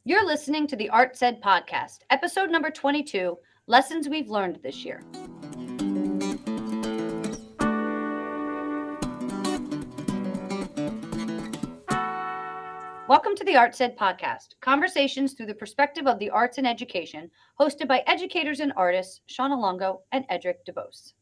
You're listening to the Art Said podcast, episode number 22, Lessons We've Learned This Year. Welcome to the Art Said podcast, conversations through the perspective of the arts and education, hosted by educators and artists Shauna Longo and Edric DeBose.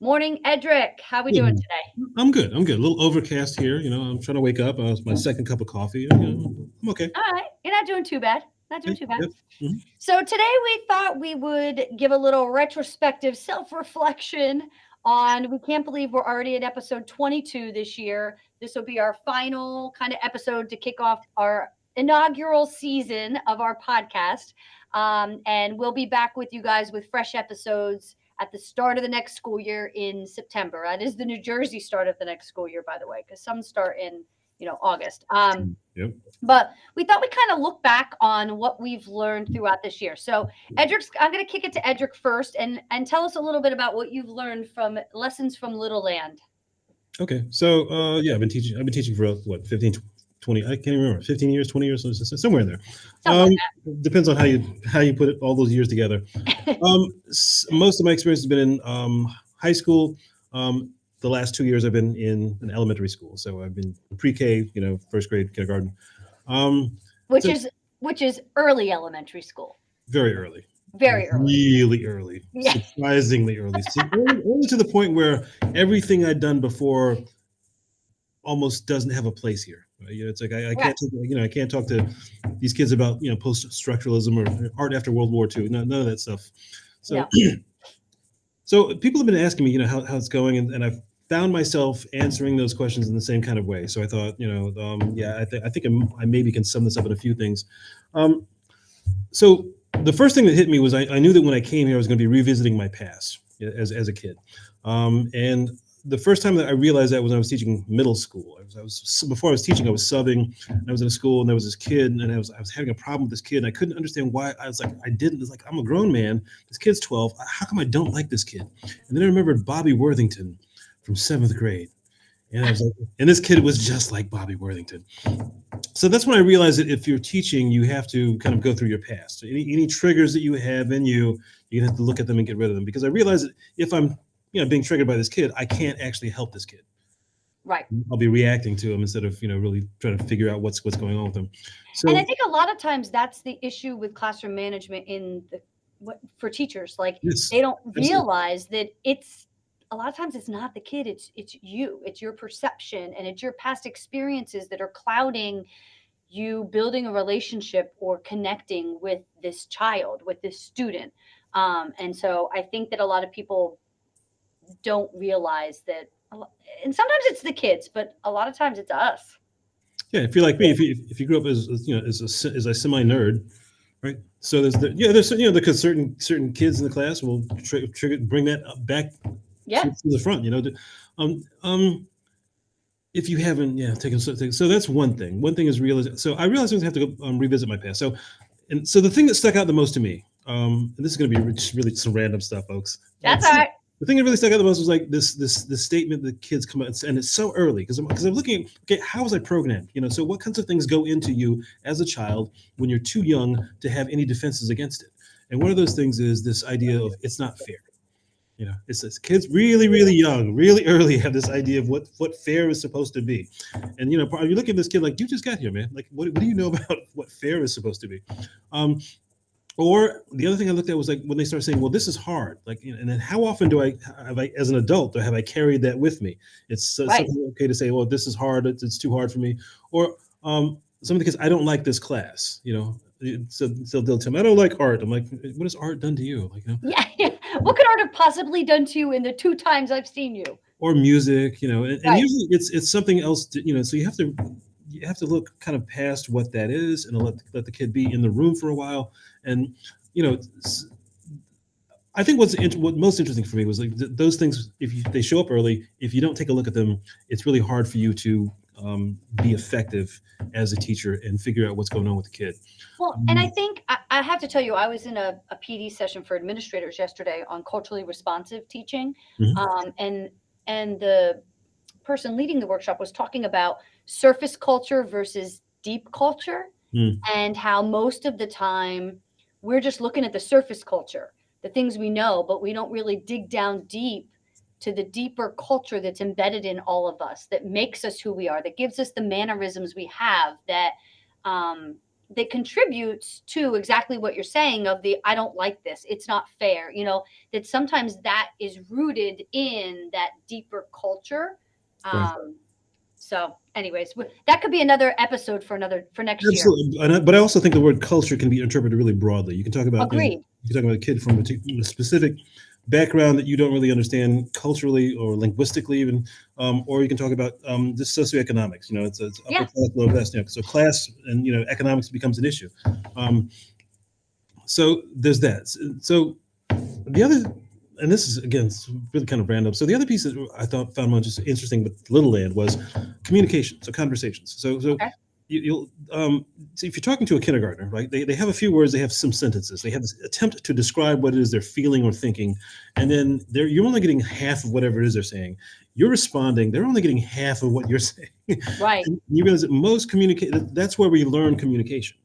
Morning, Edric. How are we doing today? I'm good. I'm good. A little overcast here. I'm trying to wake up. It's my second cup of coffee. I'm okay. All right. You're not doing too bad. Not doing too bad. Yep. Mhm. So today we thought we would give a little retrospective self-reflection on, we can't believe we're already at episode 22 this year. This will be our final kind of episode to kick off our inaugural season of our podcast. And we'll be back with you guys with fresh episodes at the start of the next school year in September. That is the New Jersey start of the next school year, by the way, because some start in August. Yep. But we thought we'd kind of look back on what we've learned throughout this year. So Edric, I'm going to kick it to Edric first and tell us a little bit about what you've learned from Lessons from Little Land. Okay. So I've been teaching for what, 15, 20, I can't even remember, 15 years, 20 years, somewhere in there. Something like Depends on how you put all those years together. Most of my experience has been in high school. The last 2 years I've been in an elementary school. So I've been pre-K, first grade, kindergarten. Which so- is early elementary school. Very early. Very early. Really early. Yeah. Surprisingly early. Only to the point where everything I'd done before almost doesn't have a place here. It's like I can't I can't talk to these kids about post-structuralism or art after World War II. None of that stuff. So so people have been asking me, how it's going, and I've found myself answering those questions in the same kind of way. So I thought, I think I maybe can sum this up in a few things. So the first thing that hit me was I knew that when I came here, I was going to be revisiting my past as a kid. And the first time that I realized that was when I was teaching middle school. Before I was teaching, I was subbing, and I was in a school, and there was this kid, and I was having a problem with this kid, and I couldn't understand why. I'm a grown man. This kid's 12. How come I don't like this kid? And then I remembered Bobby Worthington from 7th grade. And I was like, and this kid was just like Bobby Worthington. So that's when I realized that if you're teaching, you have to kind of go through your past. Any triggers that you have in you, you have to look at them and get rid of them. Because I realized that if I'm being triggered by this kid, I can't actually help this kid. Right. I'll be reacting to him instead of really trying to figure out what's going on with him. So, and I think a lot of times that's the issue with classroom management for teachers. They don't realize that a lot of times it's not the kid, it's you, it's your perception, and it's your past experiences that are clouding you building a relationship or connecting with this child, with this student. And so I think that a lot of people don't realize that, and sometimes it's the kids, but a lot of times it's us. Yeah, if you're like me, if you grew up as a semi nerd, right? So there's because certain kids in the class will bring that back to the front. If you haven't taken something, so that's one thing. One thing is realizing. So I realized I was going to have to go revisit my past. So the thing that stuck out the most to me, and this is going to be really some random stuff, folks. That's all right. The thing that really stuck out the most was like this statement that kids come out, and it's so early because I'm looking at, okay, how was I programmed? So what kinds of things go into you as a child when you're too young to have any defenses against it? And one of those things is this idea of it's not fair. It's this kids really, really young, really early have this idea of what fair is supposed to be. And you look at this kid like, you just got here, man. Like, what do you know about what fair is supposed to be? Or the other thing I looked at was like when they start saying, well, this is hard. Like, and then how often have I, as an adult, have I carried that with me? It's something okay to say, well, this is hard. It's too hard for me. Or some of the kids, I don't like this class, So they'll tell me, I don't like art. I'm like, what has art done to you? Yeah. What could art have possibly done to you in the 2 times I've seen you? Or music, and usually it's something else. So you have to look kind of past what that is and let the kid be in the room for a while. And I think what most interesting for me was like those things. If they show up early, if you don't take a look at them, it's really hard for you to be effective as a teacher and figure out what's going on with the kid. Well, and I think I have to tell you, I was in a PD session for administrators yesterday on culturally responsive teaching. Mm-hmm. And the person leading the workshop was talking about surface culture versus deep culture. and how most of the time we're just looking at the surface culture, the things we know, but we don't really dig down deep to the deeper culture that's embedded in all of us, that makes us who we are, that gives us the mannerisms we have, that contributes to exactly what you're saying of the I don't like this, it's not fair, that sometimes that is rooted in that deeper culture. Right. So anyways, that could be another episode for next year. Absolutely. But I also think the word culture can be interpreted really broadly. You can talk about, Agreed. you can talk about a kid from a specific background that you don't really understand culturally or linguistically even, or you can talk about just socioeconomics. It's upper class, lower class. So class and economics becomes an issue. So there's that. So the other, and this is again really kind of random. So the other piece that I found much interesting with Little Land was communication. So conversations. So okay. You'll so if you're talking to a kindergartner, right? They have a few words, they have some sentences, they have this attempt to describe what it is they're feeling or thinking, and then you're only getting half of whatever it is they're saying. You're responding, they're only getting half of what you're saying. Right. And you realize that most that's where we learn communication,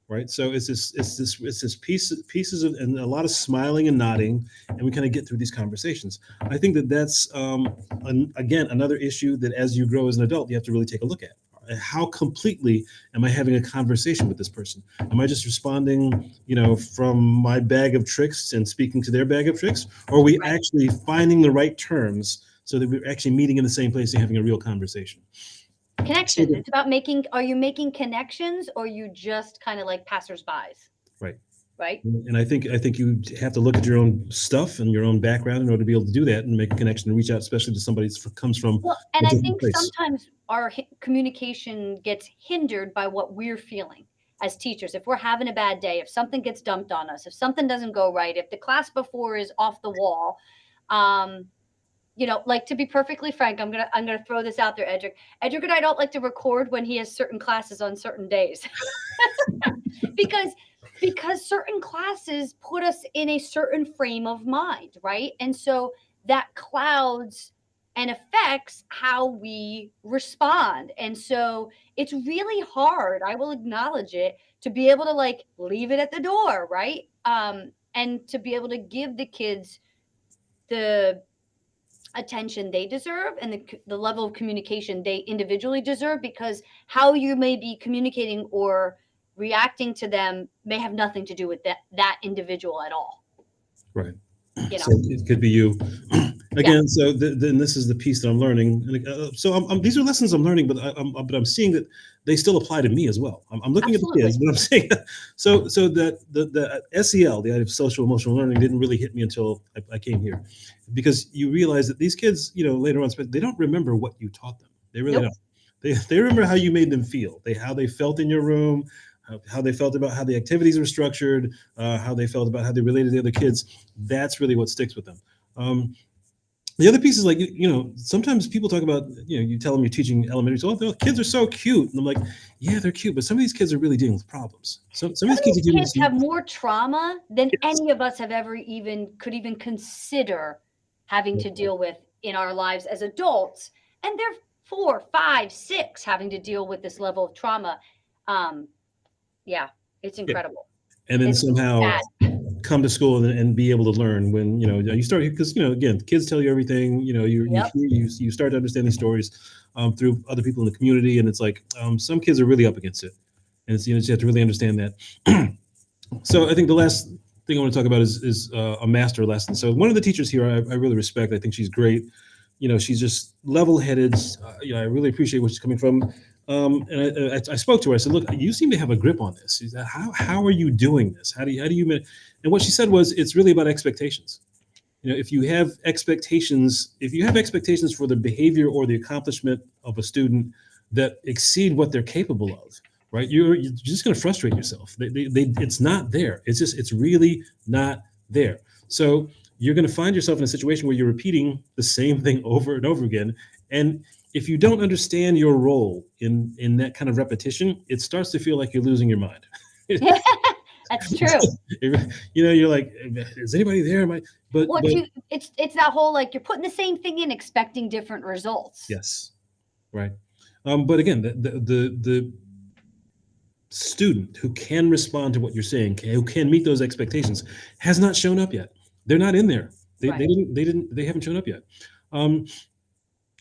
right? So it's this pieces of, and a lot of smiling and nodding, and we kind of get through these conversations. I think that's again another issue that as you grow as an adult, you have to really take a look at. How completely am I having a conversation with this person? Am I just responding, from my bag of tricks and speaking to their bag of tricks? Or are we actually finding the right terms so that we're actually meeting in the same place and having a real conversation? Connections. It's about are you making connections, or you just kind of like passersbys? Right. And I think you have to look at your own stuff and your own background in order to be able to do that and make a connection and reach out, especially to somebody that comes from. Well, and I think sometimes our communication gets hindered by what we're feeling as teachers. If we're having a bad day, if something gets dumped on us, if something doesn't go right, if the class before is off the wall, like, to be perfectly frank, I'm gonna throw this out there, Edric. Edric and I don't like to record when he has certain classes on certain days because certain classes put us in a certain frame of mind, right? And so that clouds and affects how we respond. And so it's really hard, I will acknowledge it, to be able to leave it at the door, right? And to be able to give the kids the attention they deserve and the level of communication they individually deserve, because how you may be communicating or reacting to them may have nothing to do with that individual at all. Right. So it could be you again. So then this is the piece that I'm learning. So these are lessons I'm learning, but I'm seeing that they still apply to me as well. I'm looking Absolutely. At the kids, but I'm saying so that the SEL, the idea of social emotional learning, didn't really hit me until I came here, because you realize that these kids, later on, they don't remember what you taught them. They really don't. They remember how you made them feel. How they felt in your room. How they felt about how the activities were structured, how they felt about how they related to the other kids. That's really what sticks with them. The other piece is sometimes people talk about, you tell them you're teaching elementary school, the kids are so cute. And I'm like, yeah, they're cute, but some of these kids are really dealing with problems. Some of these kids have more trauma than any of us have ever could even consider having to deal with in our lives as adults. And they're 4, 5, 6 having to deal with this level of trauma. Yeah, it's incredible. Yeah. And then somehow come to school and be able to learn when, you start, because, again, kids tell you everything, you start to understand these stories through other people in the community. And it's like, some kids are really up against it. And it's, you have to really understand that. So I think the last thing I want to talk about is a master lesson. So one of the teachers here, I really respect. I think she's great. She's just level-headed. I really appreciate where she's coming from. And I spoke to her. I said, "Look, you seem to have a grip on this. She said, how are you doing this? How do you?" And what she said was, "It's really about expectations. If you have expectations for the behavior or the accomplishment of a student that exceed what they're capable of, right? You're just going to frustrate yourself. It's not there. It's really not there. So you're going to find yourself in a situation where you're repeating the same thing over and over again, and if you don't understand your role in that kind of repetition, it starts to feel like you're losing your mind." That's true. You're like, is anybody there? It's that whole, you're putting the same thing in, expecting different results. Yes. Right. But again, student who can respond to what you're saying, who can meet those expectations, has not shown up yet. They're not in there. They, Right. they haven't shown up yet. And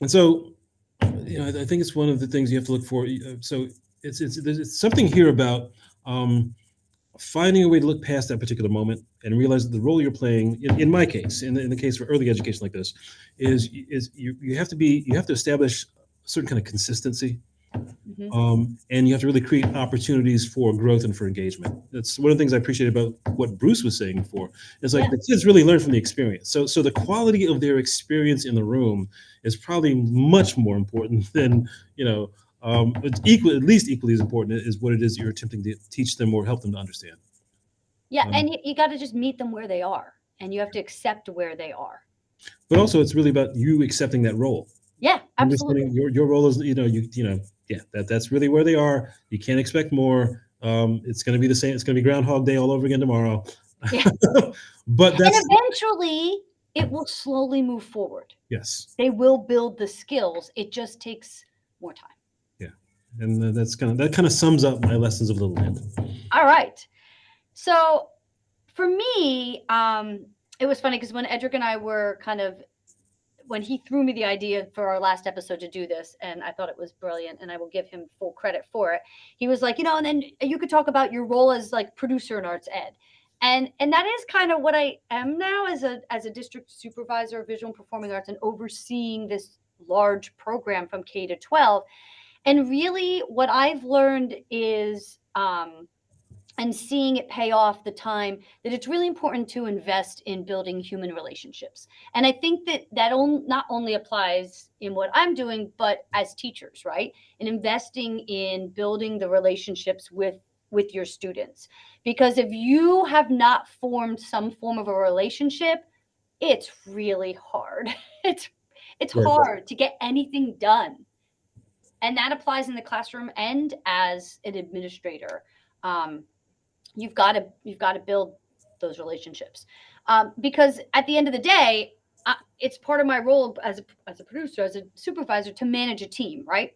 so, I think it's one of the things you have to look for. So there's something here about finding a way to look past that particular moment and realize that the role you're playing, in my case, in the case for early education like this, is you have to establish a certain kind of consistency. And you have to really create opportunities for growth and for engagement. That's one of the things I appreciate about what Bruce was saying before. It's like the kids really learn from the experience. So the quality of their experience in the room is probably much more important than, it's at least equally as important is what it is you're attempting to teach them or help them to understand. Yeah, and you got to just meet them where they are, and you have to accept where they are. But also, it's really about you accepting that role. Yeah, absolutely. Your role is, that's really where they are. You can't expect more. It's going to be the same. It's going to be Groundhog Day all over again tomorrow. Yeah. And eventually it will slowly move forward. Yes. They will build the skills. It just takes more time. Yeah. And that kind of sums up my lessons of Little Land. All right. So for me, it was funny because when Edric and I were when he threw me the idea for our last episode to do this, and I thought it was brilliant, and I will give him full credit for it. He was like, and then you could talk about your role as like producer in arts ed. And that is kind of what I am now as a district supervisor of visual and performing arts and overseeing this large program from K to 12. And really what I've learned is, and seeing it pay off the time, that it's really important to invest in building human relationships. And I think that not only applies in what I'm doing, but as teachers, right? And investing in building the relationships with your students. Because if you have not formed some form of a relationship, it's really hard. It's hard to get anything done. And that applies in the classroom and as an administrator. You've got to build those relationships, because at the end of the day, it's part of my role as a producer, as a supervisor, to manage a team, right?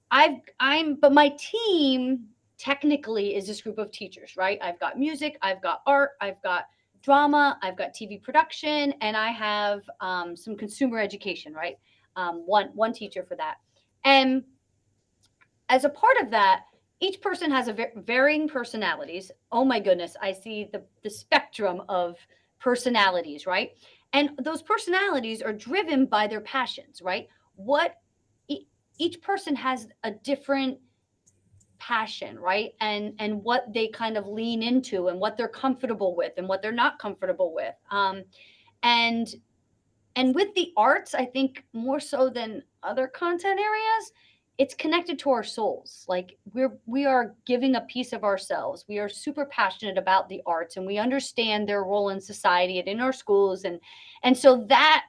But my team technically is this group of teachers, right? I've got music, I've got art, I've got drama, I've got TV production, and I have some consumer education, right? One teacher for that, and as a part of that, each person has varying personalities. Oh my goodness, I see the spectrum of personalities, right? And those personalities are driven by their passions, right? Each person has a different passion, right? And what they kind of lean into and what they're comfortable with and what they're not comfortable with. And with the arts, I think more so than other content areas, it's connected to our souls. Like we are giving a piece of ourselves. We are super passionate about the arts, and we understand their role in society and in our schools. And so that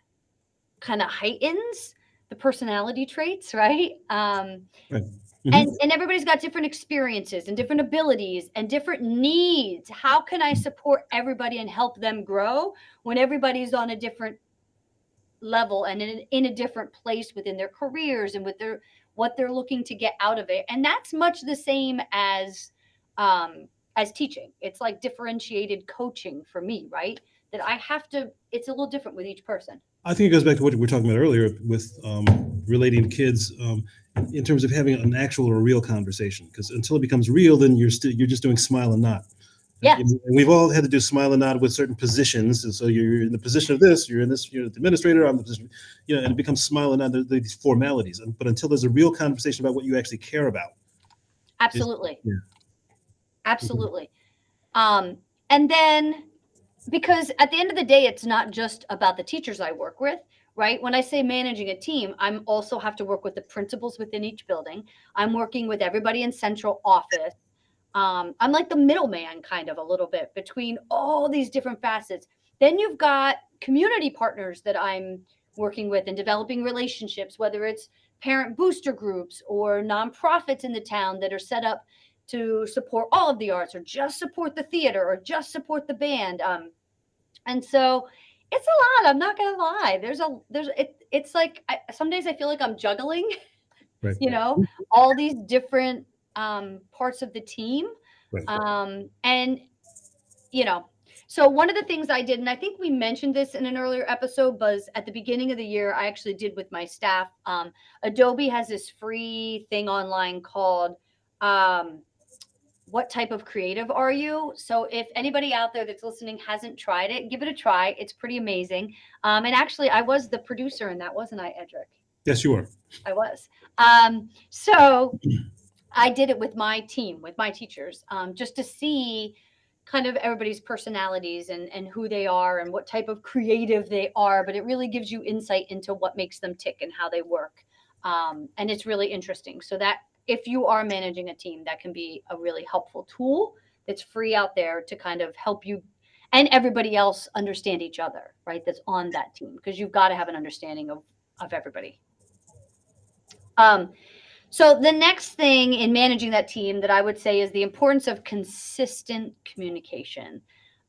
kind of heightens the personality traits, right? Right. And everybody's got different experiences and different abilities and different needs. How can I support everybody and help them grow when everybody's on a different level and in a different place within their careers and with what they're looking to get out of it? And that's much the same as teaching. It's like differentiated coaching for me, right? That it's a little different with each person. I think it goes back to what we were talking about earlier with relating to kids in terms of having an actual or real conversation. Because until it becomes real, then you're just doing smile and nod. Yeah. And we've all had to do smile and nod with certain positions. And so you're in the position of this, you're the administrator, I'm the position, and it becomes smile and nod, these formalities. But until there's a real conversation about what you actually care about. Absolutely. Absolutely. And then, because at the end of the day, it's not just about the teachers I work with, right? When I say managing a team, I'm also have to work with the principals within each building. I'm working with everybody in central office. I'm like the middleman kind of a little bit between all these different facets. Then you've got community partners that I'm working with and developing relationships, whether it's parent booster groups or nonprofits in the town that are set up to support all of the arts or just support the theater or just support the band. And so it's a lot. I'm not going to lie. It's like some days I feel like I'm juggling, right. All these different parts of the team. Right. And, you know, so one of the things I did, and I think we mentioned this in an earlier episode, was at the beginning of the year, I actually did with my staff. Adobe has this free thing online called What Type of Creative Are You? So if anybody out there that's listening hasn't tried it, give it a try. It's pretty amazing. And actually, I was the producer in that, wasn't I, Edric? Yes, you are. I was. So I did it with my team, with my teachers, just to see kind of everybody's personalities and who they are and what type of creative they are. But it really gives you insight into what makes them tick and how they work. And it's really interesting. So that if you are managing a team, that can be a really helpful tool that's free out there to kind of help you and everybody else understand each other, right? That's on that team, because you've got to have an understanding of everybody. So the next thing in managing that team that I would say is the importance of consistent communication.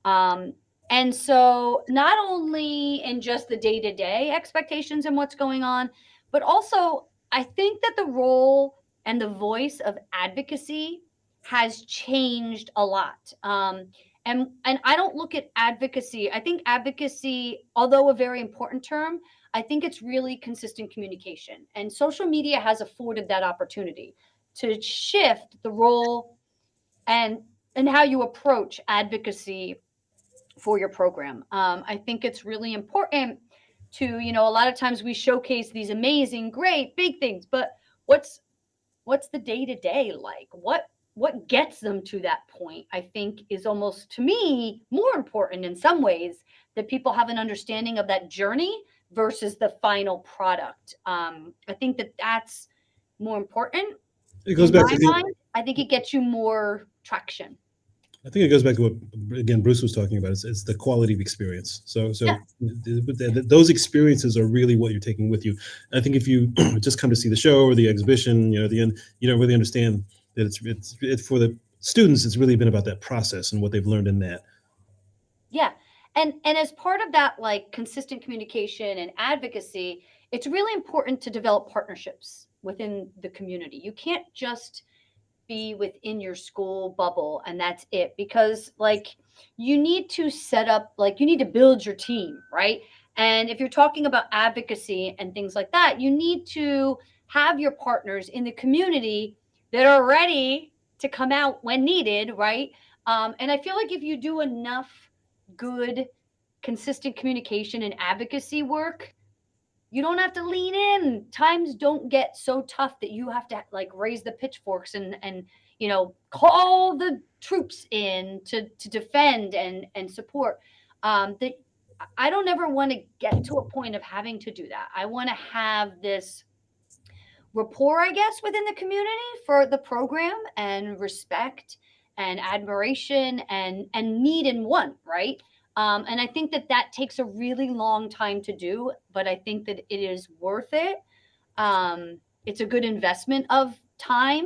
And so not only in just the day-to-day expectations and what's going on, but also I think that the role and the voice of advocacy has changed a lot. And I don't look at advocacy. I think advocacy, although a very important term, I think it's really consistent communication. And social media has afforded that opportunity to shift the role and how you approach advocacy for your program. I think it's really important to, a lot of times we showcase these amazing, great, big things, but what's the day to day like? What gets them to that point, I think, is almost, to me, more important in some ways, that people have an understanding of that journey versus the final product. I think that that's more important. It goes back to mind, I think it gets you more traction. I think it goes back to what, again, Bruce was talking about. It's the quality of experience. So Yeah. those experiences are really what you're taking with you. I think if you just come to see the show or the exhibition, at the end, you don't really understand that it's for the students. It's really been about that process and what they've learned in that. Yeah. And as part of that, like, consistent communication and advocacy, it's really important to develop partnerships within the community. You can't just be within your school bubble and that's it, because, like, you need to set up, like, you need to build your team, right? And if you're talking about advocacy and things like that, you need to have your partners in the community that are ready to come out when needed, right? And I feel like if you do enough good, consistent communication and advocacy work, you don't have to lean in. Times don't get so tough that you have to, like, raise the pitchforks and call the troops in to defend and support. That I don't ever want to get to a point of having to do that. I want to have this rapport, I guess, within the community for the program, and respect and admiration and need and want, right? And I think that that takes a really long time to do, but I think that it is worth it. It's a good investment of time.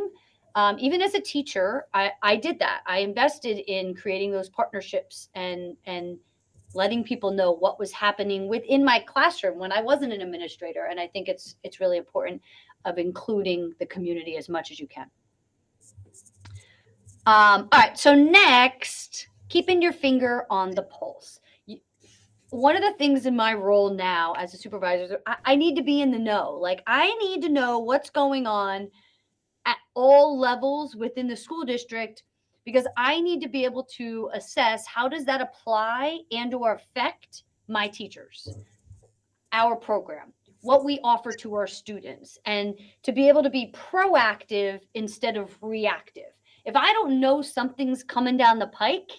Even as a teacher, I did that. I invested in creating those partnerships and letting people know what was happening within my classroom when I wasn't an administrator. And I think it's really important of including the community as much as you can. All right. So next, keeping your finger on the pulse. One of the things in my role now as a supervisor, I need to be in the know. Like, I need to know what's going on at all levels within the school district, because I need to be able to assess how does that apply and or affect my teachers, our program, what we offer to our students, and to be able to be proactive instead of reactive. If I don't know something's coming down the pike,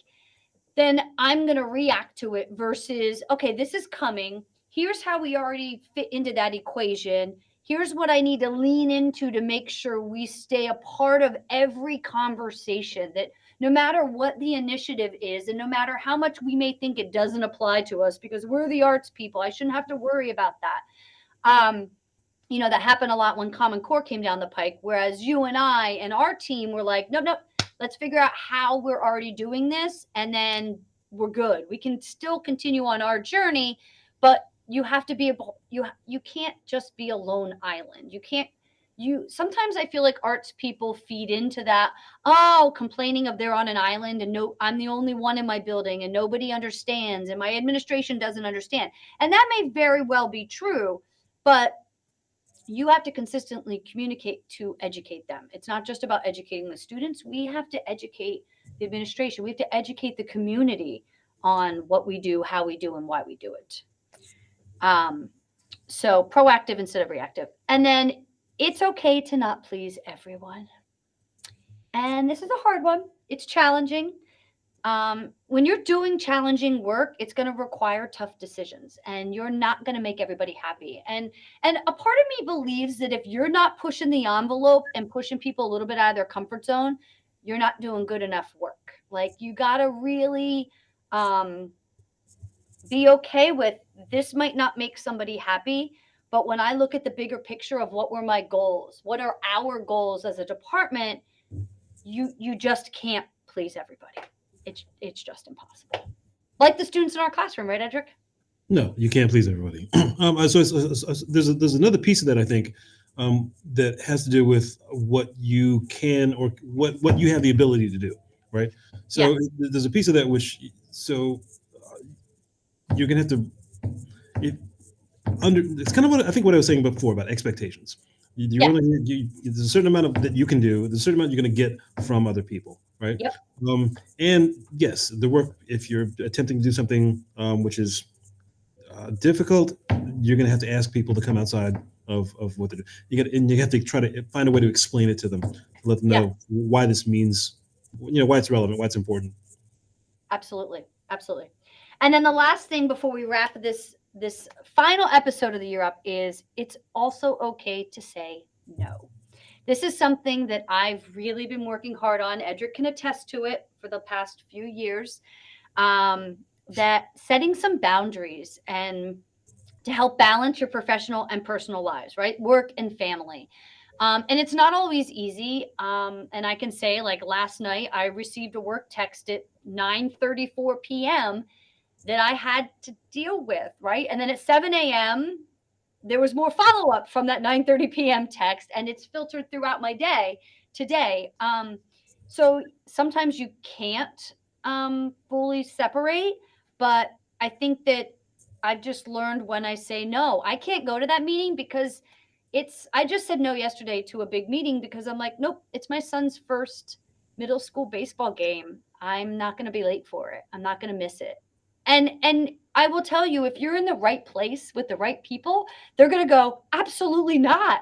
then I'm going to react to it versus, okay, this is coming. Here's how we already fit into that equation. Here's what I need to lean into to make sure we stay a part of every conversation, that no matter what the initiative is, and no matter how much we may think it doesn't apply to us because we're the arts people, I shouldn't have to worry about that. That happened a lot when Common Core came down the pike, whereas you and I and our team were like, nope, let's figure out how we're already doing this, and then we're good. We can still continue on our journey, but you have to be able, you can't just be a lone island. You can't sometimes I feel like arts people feed into that, complaining of they're on an island and no, I'm the only one in my building and nobody understands and my administration doesn't understand. And that may very well be true, but you have to consistently communicate to educate them. It's not just about educating the students. We have to educate the administration. We have to educate the community on what we do, how we do, and why we do it. So proactive instead of reactive. And then it's okay to not please everyone. And this is a hard one. It's challenging. When you're doing challenging work, it's going to require tough decisions, and you're not going to make everybody happy. And a part of me believes that if you're not pushing the envelope and pushing people a little bit out of their comfort zone, you're not doing good enough work. Like, you got to really be okay with, this might not make somebody happy, but when I look at the bigger picture of what were my goals, what are our goals as a department, you just can't please everybody. It's just impossible. Like the students in our classroom, right, Edric? No, you can't please everybody. There's another piece of that, I think, that has to do with what you can, or what you have the ability to do, right? So there's a piece of that which, you're gonna have to, it's kind of what I think, what I was saying before about expectations. There's a certain amount that you can do. There's a certain amount you're going to get from other people, right? Yep. And yes, the work, if you're attempting to do something which is difficult, you're going to have to ask people to come outside of what they do. You have to try to find a way to explain it to them, let them know why this means, why it's relevant, why it's important. Absolutely. And then the last thing before we wrap this final episode of the year up is, it's also okay to say no. This is something that I've really been working hard on. Edric can attest to it for the past few years, that setting some boundaries and to help balance your professional and personal lives, right? Work and family. And it's not always easy. And I can say, like, last night I received a work text at 9:34 p.m. that I had to deal with, right? And then at 7 a.m., there was more follow-up from that 9:30 p.m. text, and it's filtered throughout my day today. So sometimes you can't fully separate, but I think that I've just learned, when I say no, I can't go to that meeting because I just said no yesterday to a big meeting because I'm like, nope, it's my son's first middle school baseball game. I'm not going to be late for it. I'm not going to miss it. And I will tell you, if you're in the right place with the right people, they're going to go, absolutely not.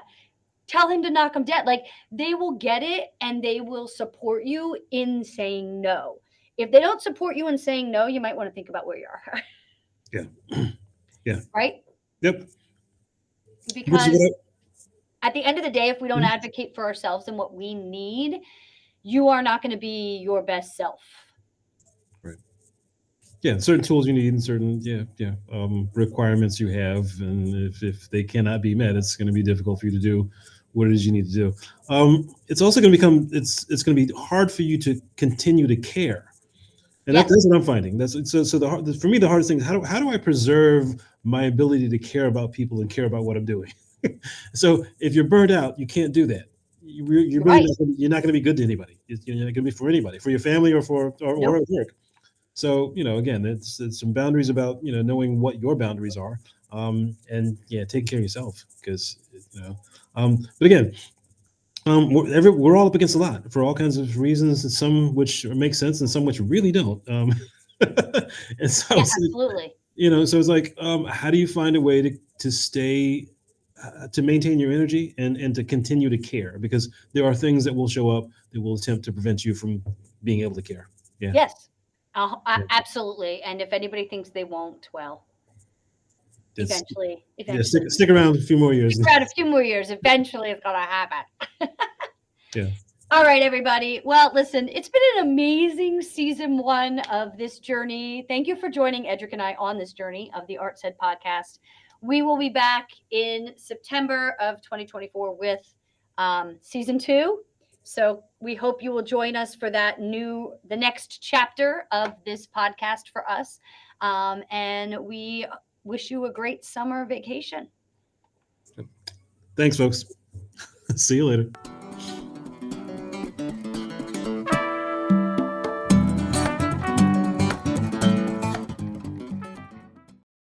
Tell him to knock him dead. Like, they will get it, and they will support you in saying no. If they don't support you in saying no, you might want to think about where you are. Yeah. Right? Yep. Because at the end of the day, if we don't advocate for ourselves and what we need, you are not going to be your best self. Right. Yeah, certain tools you need and certain requirements you have, and if they cannot be met, it's going to be difficult for you to do what it is you need to do. It's also going to become it's going to be hard for you to continue to care, and that's what I'm finding. For me, the hardest thing is how do I preserve my ability to care about people and care about what I'm doing. So if you're burned out, you can't do that. You're really not going to be good to anybody. You're not going to be for anybody, for your family or at work. So, again, it's some boundaries about, knowing what your boundaries are, and taking care of yourself, because, but again, we're all up against a lot for all kinds of reasons, and some which make sense and some which really don't. And so, absolutely. So it's like, how do you find a way to stay, to maintain your energy and to continue to care? Because there are things that will show up that will attempt to prevent you from being able to care. Yeah. Yes. Absolutely. And if anybody thinks they won't, well, eventually. Stick around a few more years. Eventually it's going to happen. Yeah. All right, everybody. Well, listen, it's been an amazing season 1 of this journey. Thank you for joining Edric and I on this journey of the Arts Ed podcast. We will be back in September of 2024 with season 2. So we hope you will join us for the next chapter of this podcast for us. And we wish you a great summer vacation. Thanks, folks. See you later.